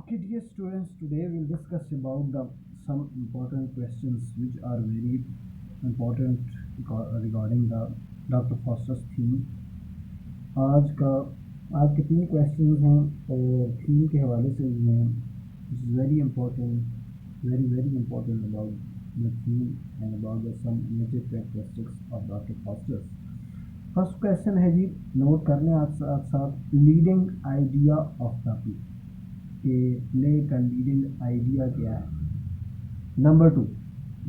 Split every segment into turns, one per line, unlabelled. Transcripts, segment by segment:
Okay, dear students, today we'll discuss about the some important questions which are very important regarding the Dr. Foster's theme. आज का आज के तीन questions हैं और थीम के हवाले से हैं which is very important, very important about the theme and about the some major characteristics of Dr. Foster's. First question है जी, नोट कर लें आप साथ leading idea of the play के प्ले का लीडिंग आइडिया क्या है। नंबर 2,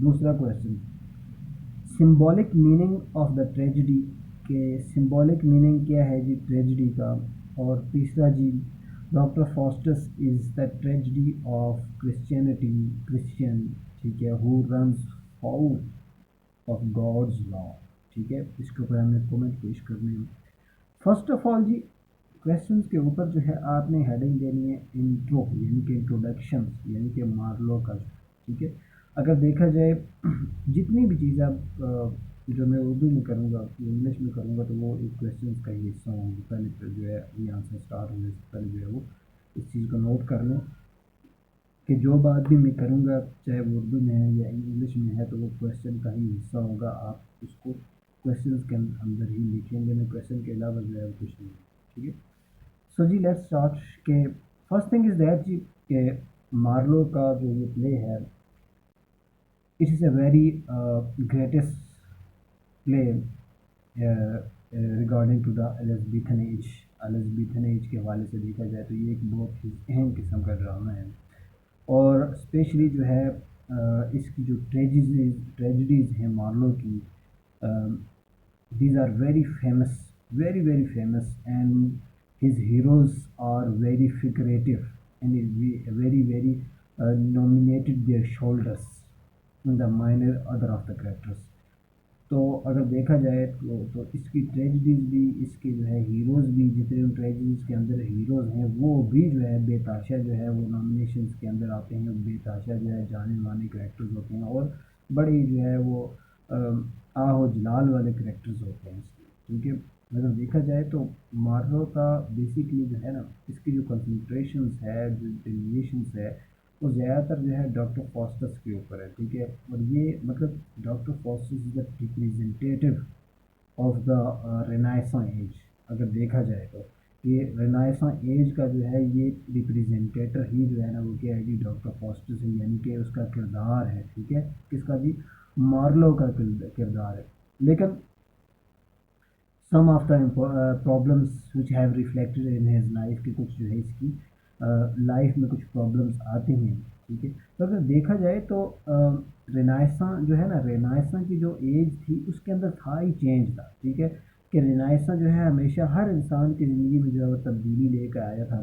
दूसरा question, symbolic meaning of the tragedy के सिंबॉलिक मीनिंग क्या है जी ट्रेजिडी का। और तीसरा जी, doctor Faustus is the tragedy of Christianity, Christian, ठीक है, who runs foul of God's law. ठीक है, इसके ऊपर हमने कमेंट पेश करने हैं। फर्स्ट ऑफ ऑल जी, क्वेश्चंस के ऊपर जो है आपने हेडिंग देनी है इंट्रो, यानी कि इंट्रोडक्शन, यानी कि मार्लो का। ठीक है, अगर देखा जाए जितनी भी चीज़ आप जो मैं उर्दू में करूँगा, इंग्लिश में करूँगा, तो वो एक क्वेश्चन का ही हिस्सा होंगे। पहले तो जो है ये आंसर स्टार्ट होने से पहले जो है वो इस चीज़ को नोट कर लें कि जो बात भी मैं करूँगा, चाहे वो उर्दू में है या इंग्लिश में है, तो वो क्वेश्चन का ही हिस्सा होगा। आप उसको क्वेश्चन के अंदर ही लिखेंगे, मैं क्वेश्चन के अलावा जो है कुछ नहीं। ठीक है, सो जी लेट्स स्टार्ट के फर्स्ट थिंग इज़ दैट जी के मार्लो का जो ये प्ले है, it is a very greatest play regarding to the Elizabethan age. Elizabethan age के हवाले से देखा जाए तो ये एक बहुत ही अहम किस्म का ड्रामा है। और स्पेशली जो है इसकी जो ट्रेजिडीज़ हैं मार्लो की, these are very famous, very famous, and his heroes are very figurative and is very nominated their shoulders in the minor other of the characters. तो अगर देखा जाए तो इसकी ट्रेजिडीज़ भी, इसके जो है हीरोज़ भी, जितने उन ट्रेजिडीज़ के अंदर हीरोज़ हैं वो भी जो है बेताशा जो है वो नॉमिनेशंस के अंदर आते हैं। बेताशा जो है जाने माने करेक्टर्स होते हैं और बड़े जो है वो आहो जलाल वाले करेक्टर्स होते हैं इसके। ठीक है, अगर देखा जाए तो मार्लो का बेसिकली जो है ना, इसकी जो कंसंट्रेशंस है, जो डेविएशंस है, वो ज़्यादातर जो है डॉक्टर फॉस्टस के ऊपर है। ठीक है, और ये मतलब doctor Faustus is the representative of the renaissance age. अगर देखा जाए तो ये रेनाइसा एज का जो है ये रिप्रेजेंटेटर ही जो है ना वो क्या है जी डॉक्टर फॉस्टस है, यानी कि उसका किरदार है। ठीक है, किसका जी, मार्लो का किरदार है। लेकिन some of the problems which have reflected in his life, की कुछ जो है इसकी लाइफ में कुछ प्रॉब्लम्स आते हैं। ठीक है, तो अगर देखा जाए तो रेनाइसा जो है ना, रेनाइसा की जो एज थी उसके अंदर था ही चेंज था। ठीक है, कि रेनाइसा जो है हमेशा हर इंसान की ज़िंदगी में जो है वो तब्दीली लेकर आया था।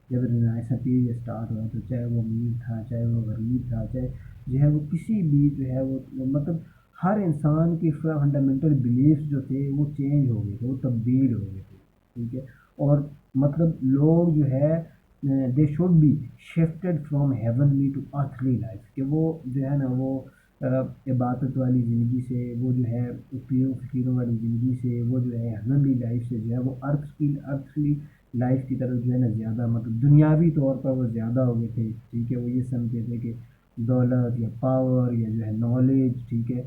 जब रेनाइसा पीरियड स्टार्ट हुआ तो चाहे वो अमीर था, चाहे वो गरीब था, चाहे जो है वो किसी भी जो है वो मतलब हर इंसान की फंडामेंटल बिलीफ्स जो थे वो चेंज हो गए थे, वो तब्दील हो गए थे। ठीक है, और मतलब लोग जो है they should be shifted from heavenly to earthly life, कि वो जो है ना वो इबादत वाली ज़िंदगी से, वो जो है पीरों फ़कीरों वाली ज़िंदगी से, वो जो है हेवनली लाइफ से जो है वो अर्थली लाइफ की तरफ जो है ना ज़्यादा मतलब दुनियावी तौर पर वो ज़्यादा हो गए थे। ठीक है, वो ये समझते थे कि दौलत या पावर या जो है नॉलेज, ठीक है,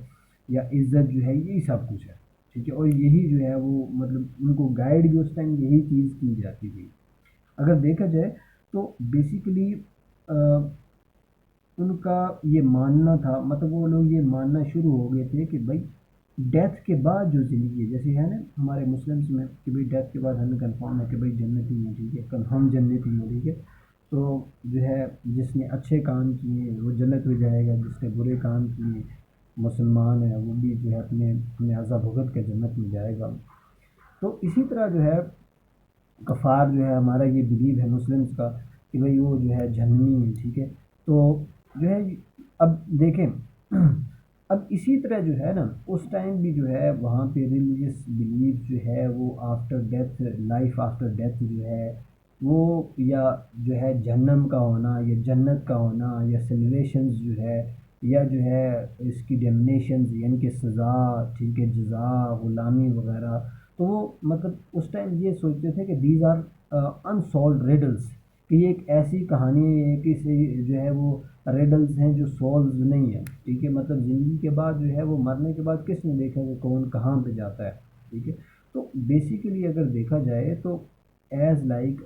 या इज़्ज़त जो है यही सब कुछ है। ठीक है, और यही जो है वो मतलब उनको गाइड भी उस टाइम यही चीज़ की जाती थी। अगर देखा जाए तो बेसिकली उनका ये मानना था, मतलब वो लोग ये मानना शुरू हो गए थे कि भाई डेथ के बाद जो ज़िंदगी है, जैसे है ना हमारे मुस्लिम्स में कि भाई डेथ के बाद हमें कंफर्म है कि भाई जन्नत ही है। ठीक है, कंफर्म जन्नत ही है। ठीक है, तो जो है जिसने अच्छे काम किए वो जन्नत में जाएगा, जिसने बुरे काम किए, मुसलमान है, वो भी जो है अपने अपने अज़ा भुगत के जन्नत में जाएगा। तो इसी तरह जो है कफ़ार जो है हमारा ये बिलीव है मुस्लिम्स का कि भाई वो जो है जहन्नमी है। ठीक है, तो जो है अब देखें अब इसी तरह जो है ना उस टाइम भी जो है वहाँ पे रिलीजियस बिलीव जो है वो after death, life after death जो है वो, या जो है जहन्नम का होना या जन्नत का होना या सिमुलेशंस जो है, या जो है इसकी डेमनेशंस यानी कि सज़ा, ठीक है, जज़ा, ग़ुलामी वगैरह। तो वो मतलब उस टाइम ये सोचते थे कि दीज आर अनसॉल्व्ड रिडल्स, कि ये एक ऐसी कहानी है कि से जो है वो रेडल्स हैं जो सॉल्व नहीं है, ठीक है। मतलब ज़िंदगी के बाद जो है वो मरने के बाद किसने देखा कि कौन कहाँ पे जाता है, ठीक है। तो बेसिकली अगर देखा जाए तो as like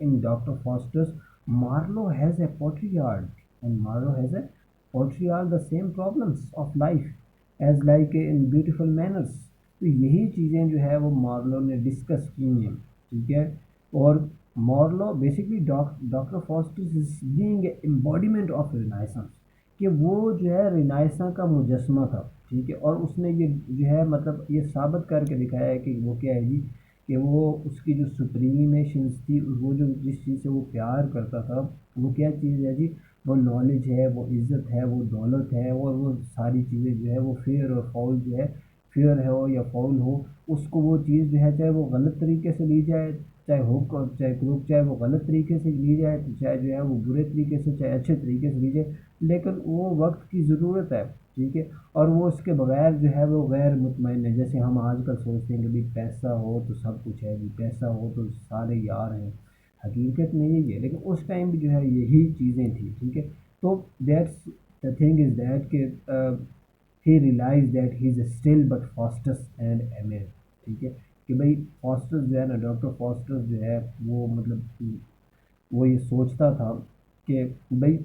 in Doctor Faustus, Marlowe has a portrayed and Marlowe has a portrayed the same problems of life as like in beautiful manners. तो यही चीज़ें जो है वो मार्लो ने डिस्कस की हैं, ठीक है। और Marlowe basically doctor Faustus is being embodiment of renaissance, कि वो जो है रिनाइसा का मुजस्मा था, ठीक है। और उसने ये जो है मतलब ये साबित करके दिखाया है कि वो क्या है जी, कि वो उसकी जो सुप्रीमेशंस थी, वो जो जिस चीज़ से वो प्यार करता था वो क्या चीज़ है जी, वो नॉलेज है, वो इज़्ज़त है, वो दौलत है, और वो सारी चीज़ें जो है वो फेयर और फाउल जो है, फेयर है हो या फाउल हो, उसको वो चीज़ जो है चाहे वो गलत तरीके से ली जाए, चाहे हुक और चाहे क्रूक, चाहे वो गलत तरीके से ली जाए, तो चाहे जो है वो बुरे तरीके से, चाहे अच्छे तरीके से ली जाए, लेकिन वो वक्त की ज़रूरत है, ठीक है। और वो उसके बगैर जो है वो गैर मुतमईन है। जैसे हम आजकल सोचते हैं कि भाई पैसा हो तो सब कुछ है जी, पैसा हो तो सारे यार हैं, हकीकत में यही है। लेकिन उस टाइम भी जो है यही चीज़ें थी, ठीक है। तो that's the thing is that कि he realise that he is still but Faustus and emir, ठीक है। कि भाई फॉस्टर्स जो है ना, डॉक्टर फॉस्टर्स जो है वो मतलब वो ये सोचता था कि भाई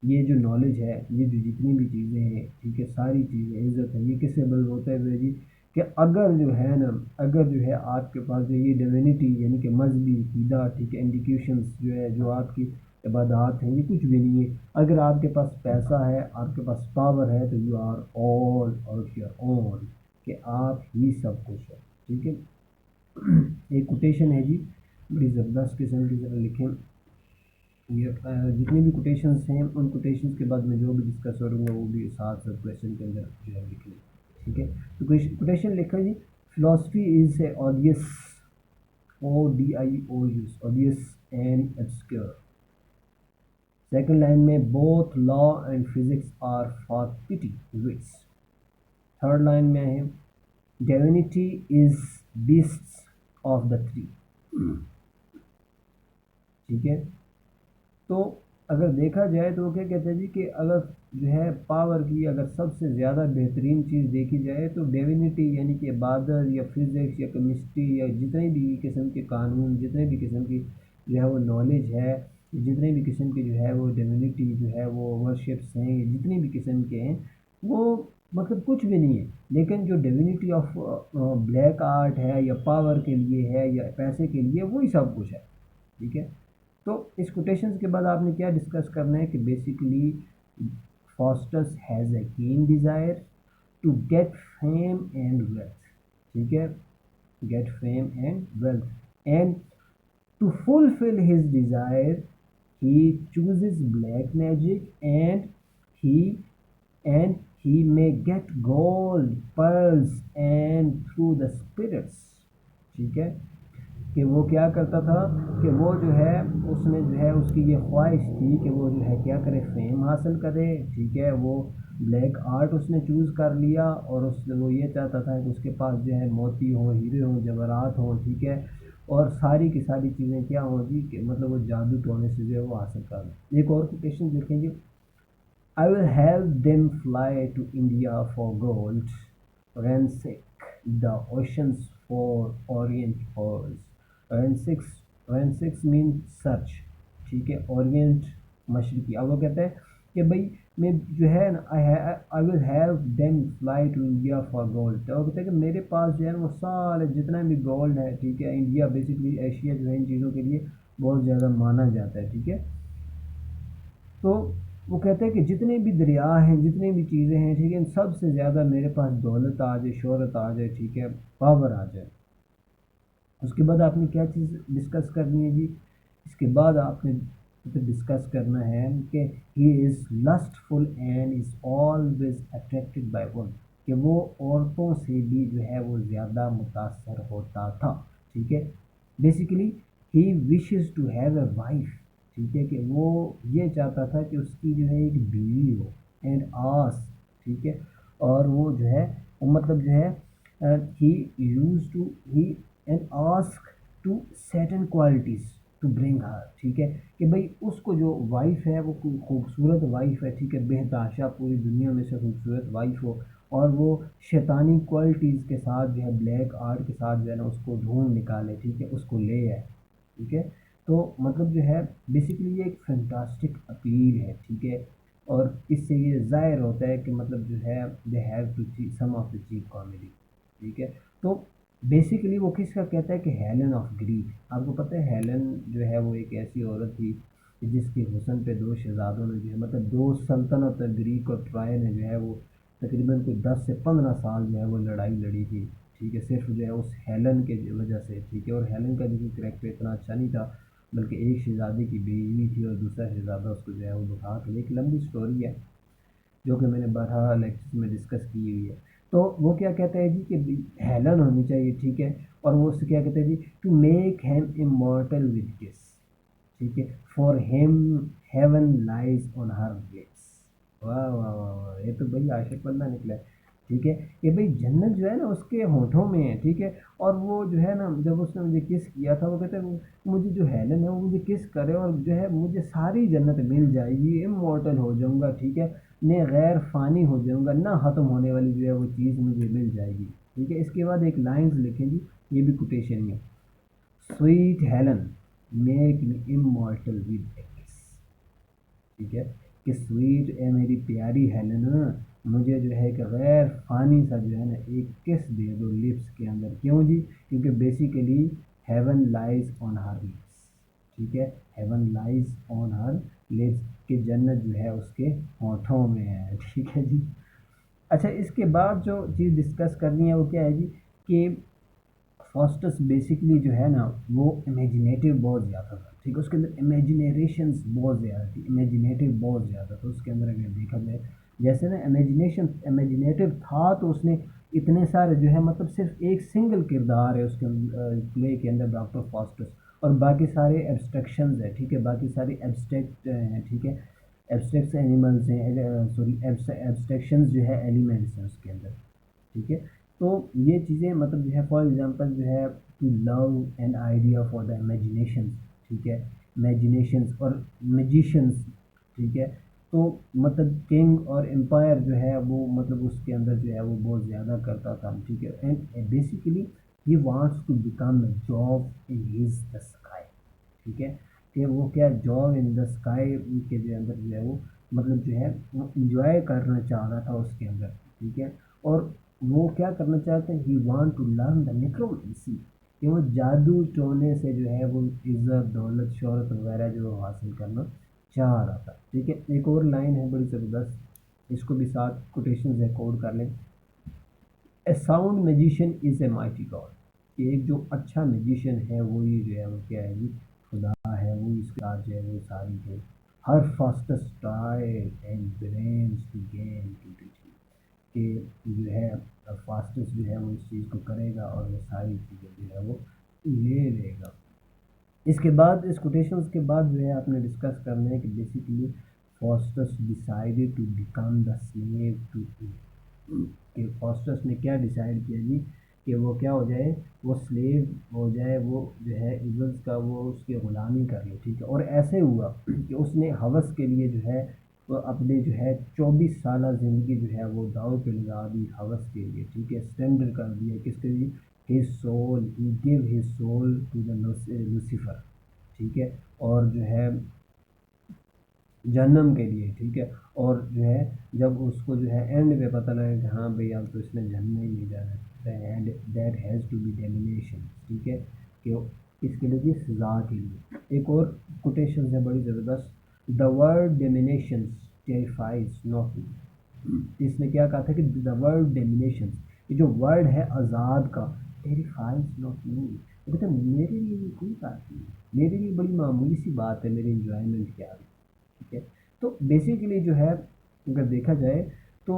ये जो नॉलेज है, ये जो जितनी भी चीज़ें हैं, ठीक है, सारी चीज़ें इज़्ज़त है, ये किससे बल होता है भाई जी, कि अगर जो है ना, अगर जो है आपके पास जो ये डिविनिटी यानी कि मजहबी अक़ीदा, ठीक है, इंडिकेशंस जो है, जो आपकी इबादत हैं, ये कुछ भी नहीं है। अगर आपके पास पैसा है, आपके पास पावर है, तो you are all out your own, कि आप ही सब कुछ है, ठीक है। एक कोटेशन है जी, बड़ी ज़बरदस्त किस्म की, ज़रा लिखें ये जितनी भी कोटेशंस हैं, उन कोटेशंस के बाद मैं जो भी डिस्कस करूँगा वो भी साथ साथ क्वेश्चन के अंदर जो है लिख लें, ठीक है। तो कोटेशन लिखा जी, philosophy is a odious, ODIOUS, odious and obscure। Second line में both law and physics are for petty wits. Third line में है divinity is beasts of the three, ठीक है। तो अगर देखा जाए तो वो क्या कहते हैं जी, कि अगर जो है पावर की अगर सबसे ज़्यादा बेहतरीन चीज़ देखी जाए तो डिविनिटी यानी कि इबादत या फिज़िक्स या केमिस्ट्री या जितने भी किस्म के कानून, जितने भी किस्म की जो है वो नॉलेज है, जितने भी किस्म के जो है वो डिविनिटी जो है वो वर्शिप्स हैं, जितनी भी किस्म के हैं, वो मतलब कुछ भी नहीं है। लेकिन जो डिविनिटी ऑफ ब्लैक आर्ट है या पावर के लिए है या पैसे के लिए, वही सब कुछ है, ठीक है। तो इस कोटेशंस के बाद आपने क्या डिस्कस करना है कि basically fosters has a keen desire to get fame and wealth, ठीक है, get fame and wealth, and to fulfil his desire he chooses black magic, he and he may get gold pearls and through the spirits, ठीक है। कि वो क्या करता था कि वो जो है उसमें जो है उसकी ये ख्वाहिश थी कि वो जो है क्या करे, फेम हासिल करे, ठीक है। वो ब्लैक आर्ट उसने चूज़ कर लिया और उसने वो ये चाहता था कि उसके पास जो है मोती हो, हीरे हों, जवाहरात हों, ठीक है। और सारी की सारी चीज़ें क्या हों जी, कि मतलब वो जादू टोने से जो है वो हासिल कर लें। एक और कोटेशन लिखेंगे, I will help them fly to India for gold, ransack the oceans for orient pearls. Ransack, ransack means search, ठीक है, orient मशरकी। अब वो कहते हैं कि भाई मैं जो है ना, I will have them fly to India for gold. तो वो कहते हैं कि मेरे पास जो है ना वो सारे जितना भी गोल्ड है, ठीक है। इंडिया बेसिकली एशिया जो है इन चीज़ों के लिए बहुत ज़्यादा माना जाता है, ठीक है। तो वो कहते हैं कि जितने भी दरिया हैं, जितनी भी चीज़ें हैं, ठीक है, इन सब से ज़्यादा मेरे पास दौलत आ जाए, शोहरत आ जाए, ठीक है, पावर आ जाए। उसके बाद आपने क्या चीज़ डिस्कस करनी है जी, इसके बाद आपने तो डिस्कस करना है कि he is lustful and is always attracted by women, कि वो औरतों से भी जो है वो ज़्यादा मुतासर होता था, ठीक है। Basically he wishes to have a wife, ठीक है, कि वो ये चाहता था कि उसकी जो है एक बीवी हो, एंड आस, ठीक है। और वो जो है मतलब जो है he use to he and ask to certain qualities, to bring her, ठीक है, कि भाई उसको जो वाइफ है वो खूबसूरत वाइफ है, ठीक है, बेहताशा पूरी दुनिया में से खूबसूरत वाइफ हो, और वो शैतानी क्वालिटीज़ के साथ जो है ब्लैक आर्ट के साथ जो है ना उसको ढूंढ निकाले, ठीक है, उसको ले आए, ठीक है। तो मतलब जो है बेसिकली ये एक फैंटास्टिक अपील है, ठीक है। और इससे ये ज़ाहिर होता है कि मतलब जो है they have to some of the cheap comedy, ठीक है। तो बेसिकली वो किसका कहता है कि हेलन ऑफ ग्रीक। आपको पता है हेलन जो है वो एक ऐसी औरत थी कि जिसके हुस्न पे दो शहजादों ने जो है मतलब दो सल्तनत ग्रीक और ट्राय ने जो है वो तकरीबन कोई 10 से 15 साल जो है वो लड़ाई लड़ी थी, ठीक है, सिर्फ जो है उस हेलन के वजह से, ठीक है। और हेलन का जो करेक्टर इतना अच्छा नहीं था, बल्कि एक शहजादी की बीवी थी और दूसरा शहजादा उसको जो है वो दुखा के, एक लंबी स्टोरी है जो कि मैंने 12 लेक्चर्स में डिस्कस की हुई है। तो वो क्या कहता है जी कि हेलन होनी चाहिए, ठीक है, और वो उससे क्या कहते हैं जी, to make him immortal with kiss, ठीक है, for him heaven lies on her lips. वाह वाह वाह वाह, ये तो भाई आशिक बंदा निकला है, ठीक है। ये भाई जन्नत जो है ना उसके होठों में है, ठीक है। और वो जो है ना जब उसने मुझे किस किया था वो कहते हैं मुझे जो हेलन है वो मुझे किस करे और जो है मुझे सारी जन्नत मिल जाएगी, इमॉर्टल हो जाऊंगा, ठीक है, मैं गैर फ़ानी हो जाऊंगा, ना ख़त्म होने वाली जो है वो चीज़ मुझे मिल जाएगी, ठीक है। इसके बाद एक लाइन्स लिखें जी, ये भी कोटेशन में, sweet Helen make me immortal with a kiss, ठीक है, कि स्वीट ए मेरी प्यारी हेलन मुझे जो है कि गैर फ़ानी सा जो है ना एक किस दे दो लिप्स के अंदर। क्यों जी? क्योंकि basically heaven lies on her lips, ठीक है, heaven lies on her lips, कि जन्नत जो है उसके होठों में है, ठीक है जी। अच्छा, इसके बाद जो चीज़ डिस्कस करनी है वो क्या है जी कि फास्टस बेसिकली जो है ना वो इमेजिनेटिव बहुत ज़्यादा था, ठीक है, उसके अंदर इमेजिनेशंस बहुत ज़्यादा थी, इमेजिनेटिव बहुत ज़्यादा था उसके अंदर। अगर देखा जाए जैसे ना इमेजिनेटिव था तो उसने इतने सारे जो है मतलब सिर्फ एक सिंगल किरदार है उसके प्ले के अंदर डॉक्टर फास्टस, और बाकी सारे एब्स्ट्रक्शंस है, ठीक है, बाकी सारे एब्स्ट्रैक्ट हैं, ठीक है, एब्स्ट्रैक्ट एनिमल्स हैं, सॉरी एब्स्ट्रैक्शंस जो है एलिमेंट्स हैं उसके अंदर, ठीक है। तो ये चीज़ें मतलब जो है फॉर एग्जांपल जो है to love an idea for the imagination, ठीक है, इमेजिनेशंस और मैजिशियंस, ठीक है। तो मतलब किंग और एम्पायर जो है वो मतलब उसके अंदर जो है वो बहुत ज़्यादा करता था, ठीक है। And basically he wants to become a Jove in his the sky, ठीक है, कि वो क्या जॉब इन द स्काई के जो अंदर जो है वो मतलब जो है वो इंजॉय करना चाह रहा था उसके अंदर, ठीक है। और वो क्या करना चाहते हैं, he want to learn the necromancy, कि वो जादू टोने से जो है वो इज़्ज़त दौलत शोहरत वगैरह जो हासिल करना चाह रहा था, ठीक है। एक और लाइन है बड़ी ज़बरदस्त, इसको भी साथ कोटेशन से कोड कर लें, a sound magician is a mighty god, कि एक जो अच्छा मैजिशियन है वो ही जो है वो क्या है जी खुदा है, वो इसके साथ जो है वो सारी जो here Faustus try and brains to gain to teaching, कि जो है फास्टेस्ट जो है वो इस चीज़ को करेगा और वो सारी चीज़ें जो है वो ले लेगा। इसके बाद इस कोटेशंस के बाद जो है आपने डिस्कस करना है कि basically Faustus decided to become the slave to कि फास्टस ने क्या डिसाइड किया जी कि वो क्या हो जाए, वो स्लेव हो जाए, वो जो है इवल्स का वो उसकी ग़ुलामी कर ले, ठीक है। और ऐसे हुआ कि उसने हवस के लिए जो है वो अपने जो है 24 साल ज़िंदगी जो है वो दाव पे लगा दी हवस के लिए, ठीक है, सरेंडर कर दिया किसके लिए, his soul, he give his soul to the Lucifer, ठीक है, और जो है जहन्नम के लिए, ठीक है। और जो है जब उसको जो है एंड पे पता लगा कि हाँ भाई अब तो इसने जहन्नम ही नहीं जाना है, and that has to be damnation, ठीक है, कि इसके लिए भी सज़ा के लिए। एक और कोटेशन है बड़ी ज़बरदस्त, the word damnation terrifies not me, इसने क्या कहा था कि द वर्ड डेमिनेशन, ये जो वर्ड है आज़ाद का, टेरिफाइज नॉट मी, वो कहते हैं मेरे लिए ये कोई बात नहीं, मेरे लिए बड़ी मामूली सी बात है मेरे इंजॉयमेंट के आगे, ठीक है। तो बेसिकली जो है अगर देखा जाए तो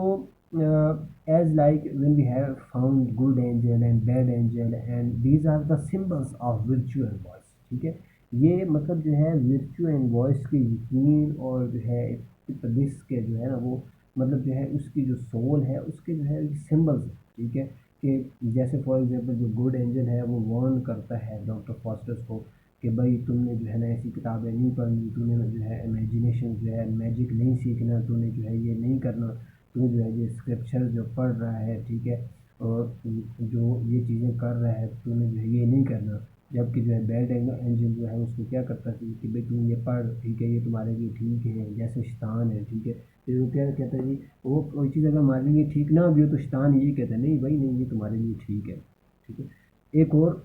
as like when we have found good angel and bad angel and these are the symbols of virtue and vice, ठीक है, ये मतलब जो है वर्च्यू एंड वॉइस के यकीन और जो है दिस के जो है ना वो मतलब जो है उसकी जो सोल है उसके जो है सिंबल्स, ठीक है, कि जैसे फॉर एग्जांपल जो गुड एंजल है वो वार्न करता है डॉक्टर फॉस्टर्स को कि भाई तुमने जो है ना ऐसी किताबें नहीं पढ़नी, तूने जो है इमेजिनेशन जो है मैजिक नहीं सीखना, तूने जो है ये नहीं करना, तू जो है ये स्क्रिप्चर जो पढ़ रहा है, ठीक है, और जो ये चीज़ें कर रहा है तूने जो है ये नहीं करना। जबकि जो है बैड एंजल जो है उसको क्या करता था कि भाई तुम ये पढ़, ठीक है, ये तुम्हारे लिए ठीक है, जैसे शैतान है, ठीक है। फिर वो क्या कहता है जी, वो कोई चीज़ अगर हमारे लिए ठीक ना भी हो तो शैतान ये कहता है नहीं भाई नहीं, ये तुम्हारे लिए ठीक है, ठीक है। एक और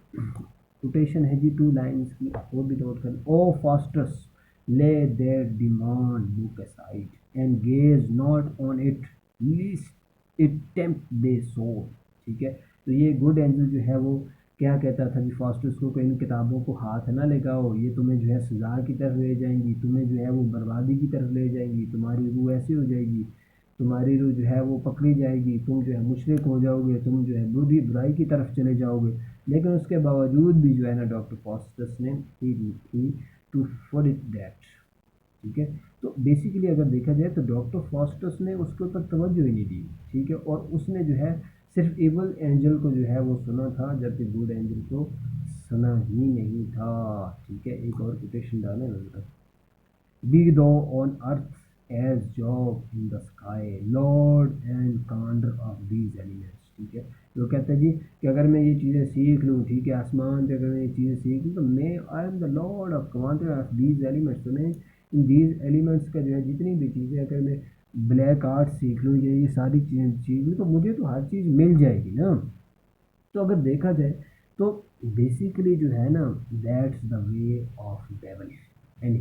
कोटेशन है जी, 2 लाइन्स की, वो भी नोट कर। Oh Faustus lay their damned book aside and gaze not on it lest it tempt the soul, ठीक है। तो ये गुड एंजल जो है वो क्या कहता था जी फास्टस को कि इन किताबों को हाथ ना लगाओ, ये तुम्हें जो है सज़ा की तरफ ले जाएंगी, तुम्हें जो है वो बर्बादी की तरफ ले जाएंगी, तुम्हारी रूह ऐसी हो जाएगी, तुम्हारी रूह जो है वो पकड़ी जाएगी, तुम जो है मुशरिक हो जाओगे, तुम जो है बुराई की तरफ चले जाओगे। लेकिन उसके बावजूद भी जो है ना डॉक्टर फॉस्टस ने ही टू फॉर इट दैट, ठीक है। तो बेसिकली अगर देखा जाए तो डॉक्टर फॉस्टस ने उसके ऊपर तवज्जो ही नहीं दी, ठीक है, और उसने जो है सिर्फ एवल एंजल को जो है वो सुना था, जबकि गुड एंजल को सुना ही नहीं था, ठीक है। एक और कोटेशन डालें ना, be thou on earth as Jove in the sky lord and commander of these elements, ठीक है। तो कहते हैं जी कि अगर मैं ये चीज़ें सीख लूँ, ठीक है, आसमान पे अगर मैं ये चीज़ें सीख लूँ तो मैं I am the Lord of commander of these elements, तो मैं इन दीज एलिमेंट्स का जो है जितनी भी चीज़ें, अगर मैं ब्लैक आर्ट सीख लूँ या ये सारी चीज़ें सीख लूँ तो मुझे तो हर चीज़ मिल जाएगी ना। तो अगर देखा जाए तो बेसिकली जो है ना that's the way of devil and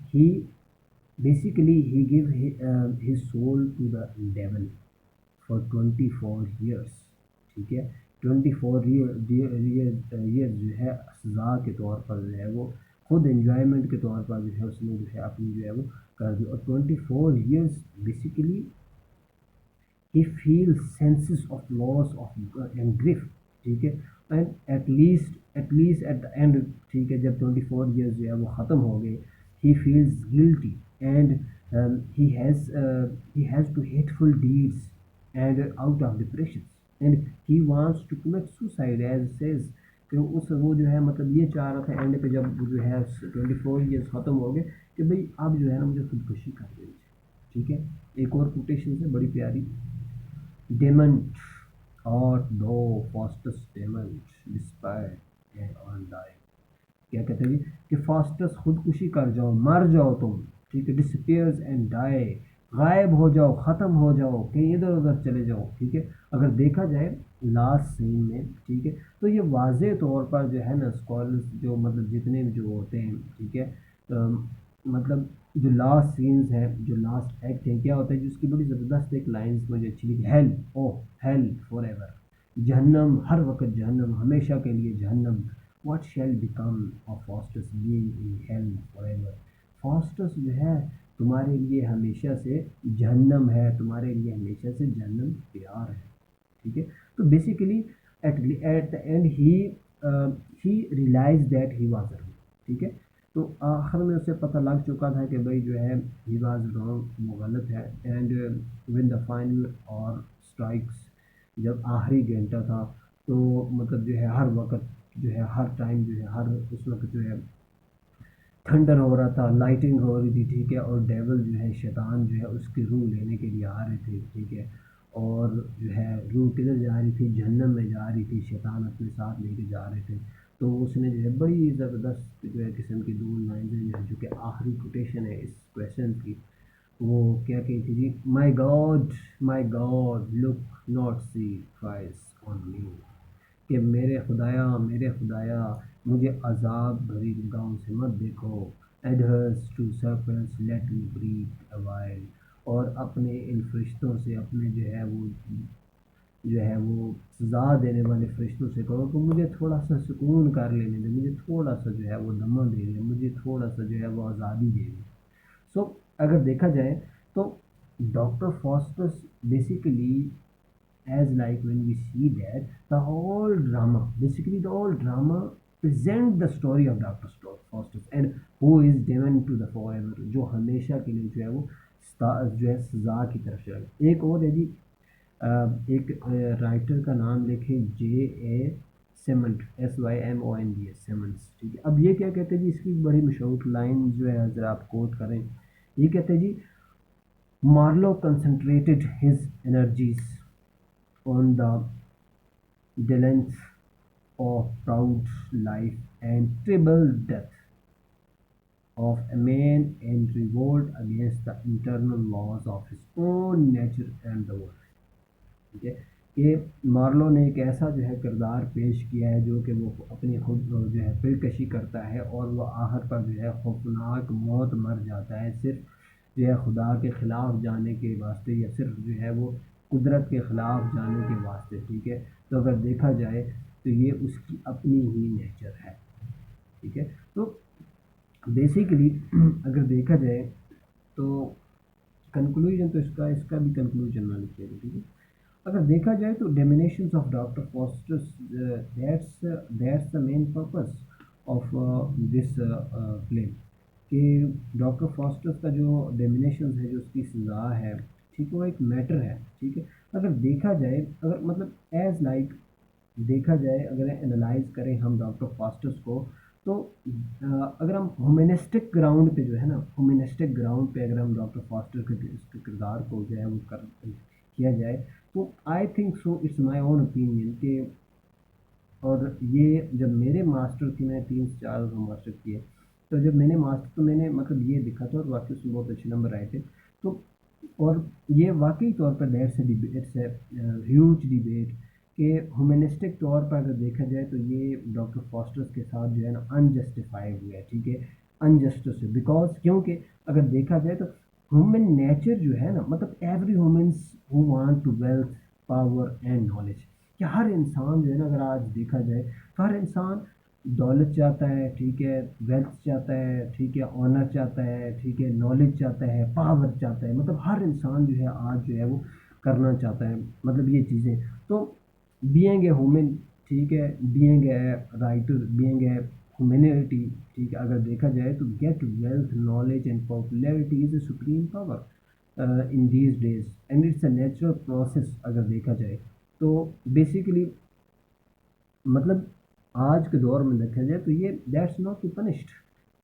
he basically he gave his soul to the devil for 24 years, ठीक है। 24 ईयर जो है सज़ा के तौर पर जो है वो खुद एंजॉयमेंट के तौर पर जो है उसने जो है अपनी जो है वो कर दी। और 24 years basically he feels senses of loss of and grief, ठीक है। And at least at the and, ठीक है, जब 24 ईयर्स जो है वो ख़त्म हो गए, he feels guilty and he has to hateful deeds and out of depression and he wants to commit suicide as says कि उस वो जो है मतलब ये चाह रहा था एंड पे जब जो है 24 ईयर्स ख़त्म हो गए कि भाई अब जो है ना मुझे खुदकुशी कर देनी चाहिए, ठीक है। एक और कोटेशन से बड़ी प्यारी, Dement or though fastest dement despite and die, क्या कहते हैं जी कि फास्टस खुदकुशी कर जाओ, मर जाओ तुम, ठीक है, डिसअपियर्स एंड डाई, गायब हो जाओ, ख़त्म हो जाओ, कहीं इधर उधर चले जाओ, ठीक है। अगर देखा जाए लास्ट सीन में, ठीक है, तो ये वाज़े तौर पर जो है ना स्कॉलर्स जो मतलब जितने भी जो होते हैं, ठीक है, मतलब जो लास्ट सीन्स है, जो लास्ट एक्ट है, क्या होता है जिसकी बड़ी ज़बरदस्त एक लाइन्स मुझे अच्छी लगी, hello oh hello for ever, जहन्नम हर वक्त जहन्नम, हमेशा के लिए जहन्नम, what shell become of Faustus being in hell forever, Faustus जो है तुम्हारे लिए हमेशा से जहन्नम है, तुम्हारे लिए हमेशा से जहन्नम तैयार है, ठीक है। तो basically at the end he realise that he was wrong, ठीक है। तो आखिर में उसे पता लग चुका था कि भाई जो है ही वाज रॉन्ग, वो गलत है। एंड विन द फाइनल और स्ट्राइक्स, जब आखिरी घंटा था तो मतलब जो है हर वक्त जो है हर टाइम जो है हर उस वक्त जो है थंडर हो रहा था, लाइटिंग हो रही थी, ठीक है, और डेवल जो है शैतान जो है उसकी रूह लेने के लिए आ रहे थे, ठीक है, और जो है रूह किधर जा रही थी, जहन्नम में जा रही थी, शैतान अपने साथ लेके जा रहे थे। तो उसने जो है बड़ी ज़बरदस्त जो है किस्म की दो लाइन जो कि आखिरी कोटेशन है इस क्वेश्चन की, वो क्या कही थी जी, my God look not see cries on me, कि मेरे खुदाया मुझे अजाब भरी निगाहों से मत देखो, adders to serpents let me breathe a while, और अपने इन फरिश्तों से अपने जो है वो सज़ा देने वाले फरिश्तों से कहो कि मुझे थोड़ा सा सुकून कर लेने दे, मुझे थोड़ा सा जो है वो दमा दे दे, मुझे थोड़ा सा जो है वो आज़ादी दे दे। सो अगर देखा जाए तो doctor Faustus basically as like when we see that the whole drama, basically the whole drama present the story of Dr. Faustus and who is demon to the forever, जो हमेशा के लिए जो है वो जो है सज़ा की तरफ चले। एक और है जी, एक राइटर का नाम लिखे, J.A. सेमंट, SYMOND, सेमंट्स, ठीक है। अब ये क्या कहते हैं जी, इसकी बड़ी मशहूर लाइन जो है ज़रा आप कोट करें, ये कहते हैं जी, Marlowe concentrated his energies on the delights of proud life and terrible death of a man in revolt against the internal laws of his own nature and the world, ठीक है। कि मार्लो ने एक ऐसा जो है किरदार पेश किया है जो कि वो अपनी खुद जो है फिरकशी करता है और वो आखिर पर जो है खौफनाक मौत मर जाता है, सिर्फ जो है खुदा के ख़िलाफ़ जाने के वास्ते, या सिर्फ जो है वो कुदरत के ख़िलाफ़ जाने के वास्ते, ठीक है। तो अगर देखा जाए तो ये उसकी अपनी ही नेचर है, ठीक है। तो बेसिकली अगर देखा जाए तो कंक्लूजन तो इसका इसका भी कंक्लूजन ना लिखिए, ठीक है। अगर देखा जाए तो damnations of doctor Faustus, that's the main purpose of this play, कि डॉक्टर फॉस्टर्स का जो डेमिनेशंस है, जो उसकी सज़ा है, ठीक है, वो एक मैटर है, ठीक है। अगर देखा जाए, अगर मतलब एज लाइक देखा जाए, अगर एनालाइज करें हम डॉक्टर फॉस्टर्स को, तो अगर हम ह्यूमनिस्टिक ग्राउंड पे जो है ना, ह्यूमनिस्टिक ग्राउंड पे अगर हम डॉक्टर फॉस्टर के उसके किरदार को जो है वो कर किया जाए, तो I think so, it's my own opinion कि, और ये जब मेरे मास्टर की, मैंने 3 से 4 मास्टर किए, तो जब मैंने मास्टर, तो मैंने मतलब ये देखा था और वाकई उसमें बहुत अच्छे नंबर आए थे। तो और ये वाकई तौर पर दैट्स ए ह्यूज डिबेट कि ह्यूमनिस्टिक तौर पर अगर देखा जाए तो ये डॉक्टर फॉस्टर्स के साथ जो है ना अनजस्टिफाई हुआ है, ठीक है, अनजस्टिस है। बिकॉज क्योंकि अगर देखा जाए तो ह्यूमन नेचर जो है ना, मतलब every humans who want to wealth, power and knowledge, कि हर इंसान जो है ना, अगर आज देखा जाए तो हर इंसान दौलत चाहता है, ठीक है, वेल्थ चाहता है, ठीक है, ऑनर चाहता है, ठीक है, नॉलेज चाहता है, पावर चाहता है, मतलब हर इंसान जो है आज जो है वो करना चाहता है, मतलब ये चीज़ें। तो बीइंग ए ह्यूमन, ठीक है, being a writer, being a humanity, ठीक है, अगर देखा जाए तो get wealth, knowledge and popularity is a supreme power in these days and it's a natural process, अगर देखा जाए तो बेसिकली मतलब आज के दौर में देखा जाए तो ये दैट्स नॉट टू पनिश्ड,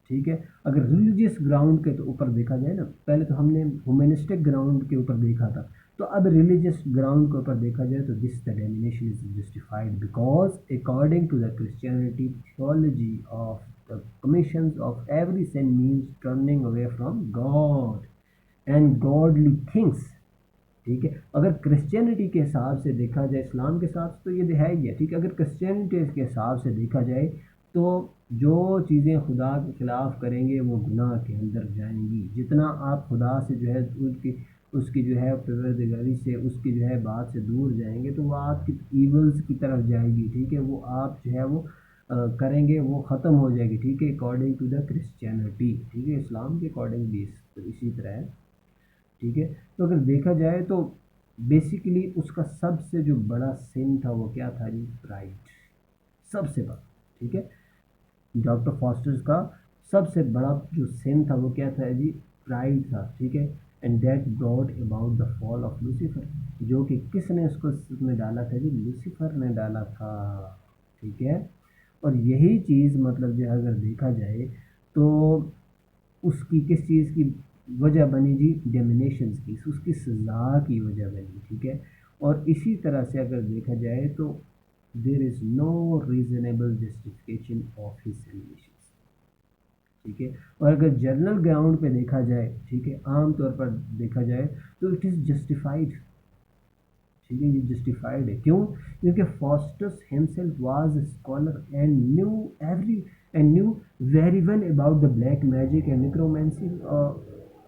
ठीक है। अगर रिलीजियस ग्राउंड के तो ऊपर देखा जाए ना, पहले तो हमने ह्यूमनिस्टिक ग्राउंड के ऊपर देखा था, तो अब रिलीजियस ग्राउंड के ऊपर देखा जाए तो this the damnation is justified because according to the Christianity theology of the commissions of every sin means turning away from God and godly things, ठीक है। अगर क्रिश्चियनिटी के हिसाब से देखा जाए, इस्लाम के हिसाब से तो ये है ही है, ठीक है। अगर क्रिश्चियनिटी के हिसाब से देखा जाए तो जो चीज़ें खुदा के ख़िलाफ़ करेंगे वो गुनाह के अंदर जाएंगी। जितना आप खुदा से जो है उसकी जो है परवरदिगारी से, उसकी जो है बात से दूर जाएंगे, तो वो आपकी ईवल्स की तरफ जाएगी, ठीक है। वो आप जो है वो करेंगे, वो ख़त्म हो जाएगी, ठीक है, अकॉर्डिंग टू द क्रिश्चियनिटी, ठीक है। इस्लाम के अकॉर्डिंग भी तो इसी तरह है, ठीक है। तो अगर देखा जाए तो बेसिकली उसका सबसे जो बड़ा सिन था वो क्या था जी, प्राइड, सबसे बड़ा, ठीक है। डॉक्टर फॉस्टर्स का सबसे बड़ा जो सिन था वो क्या था जी, प्राइड था, ठीक है। And that brought about the fall of Lucifer, जो कि किसने उसको उसमें डाला था जी, लूसीफर ने डाला था, ठीक है। और यही चीज़ मतलब जो अगर देखा जाए तो उसकी किस चीज़ की वजह बनी जी, डेमिनेशंस की, उसकी सज़ा की वजह बनी, ठीक है। और इसी तरह से अगर देखा जाए तो there is no reasonable justification of his allegations, ठीक है। और अगर जनरल ग्राउंड पे देखा जाए, ठीक है, आम तौर पर देखा जाए तो इट इज़ जस्टिफाइड, ठीक है, ये जस्टिफाइड है। क्यों? क्योंकि Faustus himself was a scholar and knew very well about the black magic and necromancy,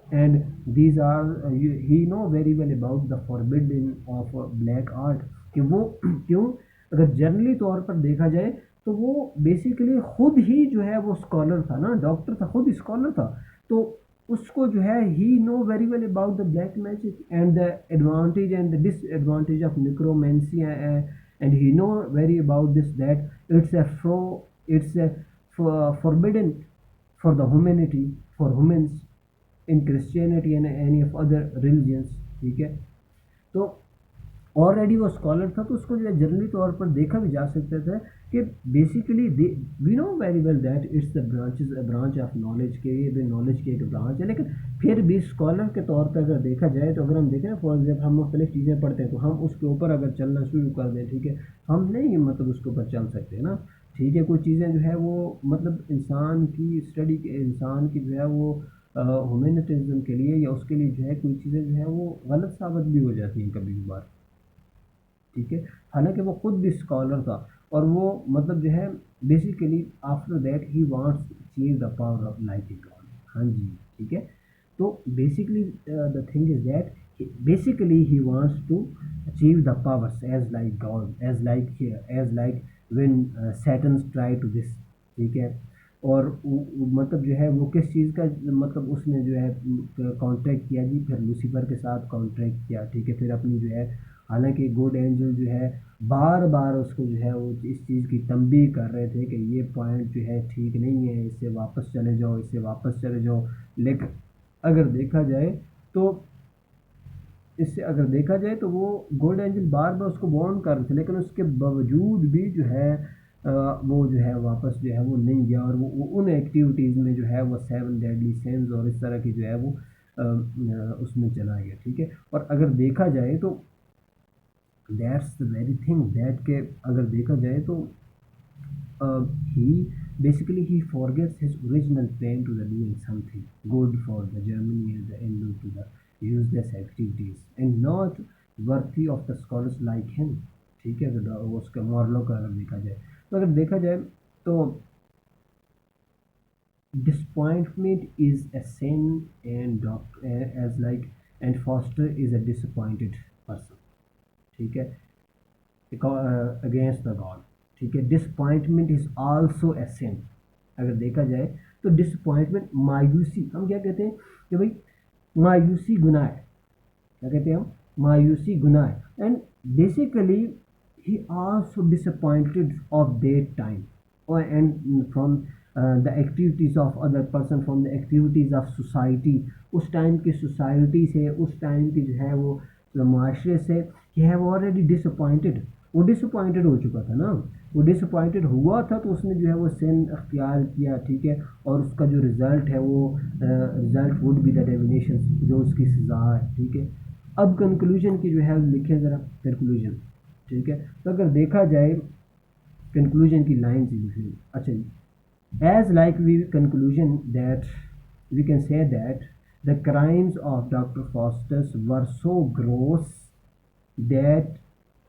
and these are he know very well about the forbidden of black art, कि वो क्यों, अगर जनरली तौर पर देखा जाए तो वो बेसिकली खुद ही जो है वो स्कॉलर था ना, डॉक्टर था, खुद स्कॉलर था। तो उसको जो है he know very well about the black magic and the advantage and the disadvantage of necromancy, and he know very about this that it's a forbidden for the humanity, for humans in Christianity and any of other religions, ठीक है। तो already वो scholar था, तो उसको जो है generally तौर पर देखा भी जा सकता था कि basically we know very well that it's the branch of knowledge के, ये भी नॉलेज की एक ब्रांच है, लेकिन फिर भी स्कॉलर के तौर पर अगर देखा जाए, तो अगर हम देखें ना, फॉर एग्जाम्पल हम मुख्तलिफ चीज़ें पढ़ते हैं, तो हम उसके ऊपर अगर चलना शुरू कर दें, ठीक है, हम नहीं मतलब उसके ऊपर चल सकते हैं ना, ठीक है। कुछ चीज़ें जो है वो मतलब इंसान की स्टडी के, इंसान की जो है वो ह्यूमैनिटिज्म के लिए या उसके लिए जो है कोई चीज़ें जो है वो गलत साबित भी हो जाती हैं कभी कभार, ठीक है। हालांकि वो खुद भी स्कॉलर था, और वो मतलब जो है basically after that he wants to achieve the power of like a God. हाँ जी, ठीक है। तो basically the thing is that basically he wants to achieve the powers as like God, as like when Satan try to this, ठीक है। और मतलब जो है वो किस चीज़ का मतलब उसने जो है कॉन्ट्रैक्ट किया जी, फिर लूसीफर के साथ कॉन्ट्रैक्ट किया, ठीक है। फिर अपनी जो है, हालांकि गुड एंजल जो है बार बार उसको जो है वो इस चीज़ की तंबीह कर रहे थे कि ये पॉइंट जो है ठीक नहीं है, इससे वापस चले जाओ, इससे वापस चले जाओ, लेकिन अगर देखा जाए तो इससे अगर देखा जाए तो वो गोल्ड एंजल बार बार उसको वार्न कर रहे थे, लेकिन उसके बावजूद भी जो है वो जो है वापस जो है वो नहीं गया, और वो उन एक्टिविटीज़ में जो है वो 7 डेडली सिंस और इस तरह की जो है वो उसमें चला गया, ठीक है। और अगर देखा जाए तो that's the very thing that के अगर देखा जाए तो he he forgets his original plan to the doing something good for the Germany at the end to the useless activities and not worthy of the scholars like him, ठीक है। अगर उसका मॉरलो का अगर देखा जाए, तो अगर देखा जाए तो disappointment is a sin, and as like and Foster is a disappointed person, ठीक है, अगेंस्ट द गॉड, ठीक है। डिसपॉइंटमेंट इज आल्सो ए सिन। अगर देखा जाए तो डिसपॉइंटमेंट, मायूसी, हम क्या कहते हैं कि भाई मायूसी गुनाह है, क्या कहते हैं हम, मायूसी गुनाह है। And basically he also disappointed of that time और and from the activities of other person, from the activities of society, उस टाइम की सोसाइटी से, उस टाइम की जो है वो माशरे से, ही हैव ऑलरेडी डिसअपॉइंटेड, वो डिसअपॉइंटेड हो चुका था ना, वो डिसअपॉइंटेड हुआ था, तो उसने जो है वो सिन अख्तियार किया, ठीक है। और उसका जो रिज़ल्ट है वो result would be the damnation, जो उसकी सज़ा है, ठीक है। अब कंक्लूजन की जो है लिखे ज़रा कंक्लूजन, ठीक है। तो अगर देखा जाए कंक्लूजन की लाइन से लिखी, अच्छा जी, as like we conclusion that we can say that the crimes of doctor Faustus were so gross that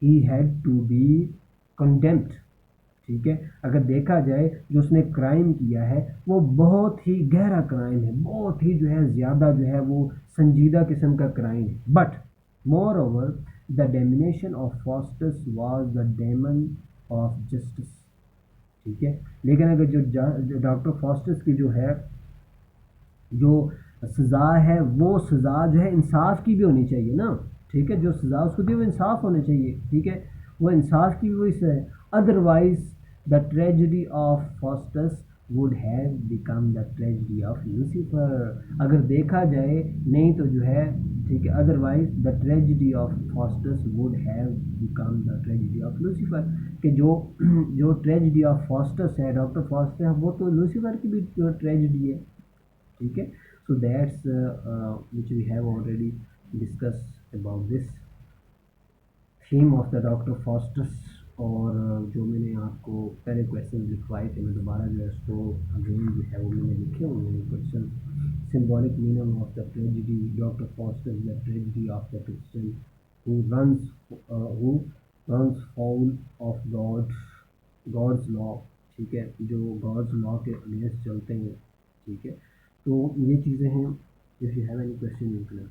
he had to be condemned, ठीक है। अगर देखा जाए जो उसने क्राइम किया है वो बहुत ही गहरा क्राइम है, बहुत ही जो है ज़्यादा जो है वो संजीदा किस्म का क्राइम है। But more over the damnation of Faustus was the demon of justice, ठीक है। लेकिन अगर जो डॉक्टर फॉस्टस की जो है जो सज़ा है, वो सज़ा जो है इंसाफ की भी होनी चाहिए ना, ठीक है। जो सज़ा उसको दी वो इंसाफ होना चाहिए, ठीक है। वो इंसाफ की भी वही से है, otherwise the tragedy of Faustus would have become the tragedy of Lucifer. अगर देखा जाए नहीं तो जो है, ठीक है, otherwise the tragedy of Faustus would have become the tragedy of Lucifer, कि जो जो ट्रेजिडी ऑफ फॉस्टस है, डॉक्टर फॉस्टर है, वो तो लूसीफर की भी जो ट्रेजिडी है, ठीक है। So that's which we have already discuss about this theme of the doctor Faustus. और जो मैंने आपको पहले क्वेश्चन लिखवाए थे, मैं दोबारा जो है उसको अगेन जो है वो मैंने लिखे हुए हैं question. Symbolic meaning of the tragedy, doctor Faustus the tragedy of the Christian who runs who runs foul of God's law, ठीक है, जो गॉड्स लॉ के अगेंस्ट चलते हैं, ठीक है। तो ये चीज़ें हैं। If you have any question you can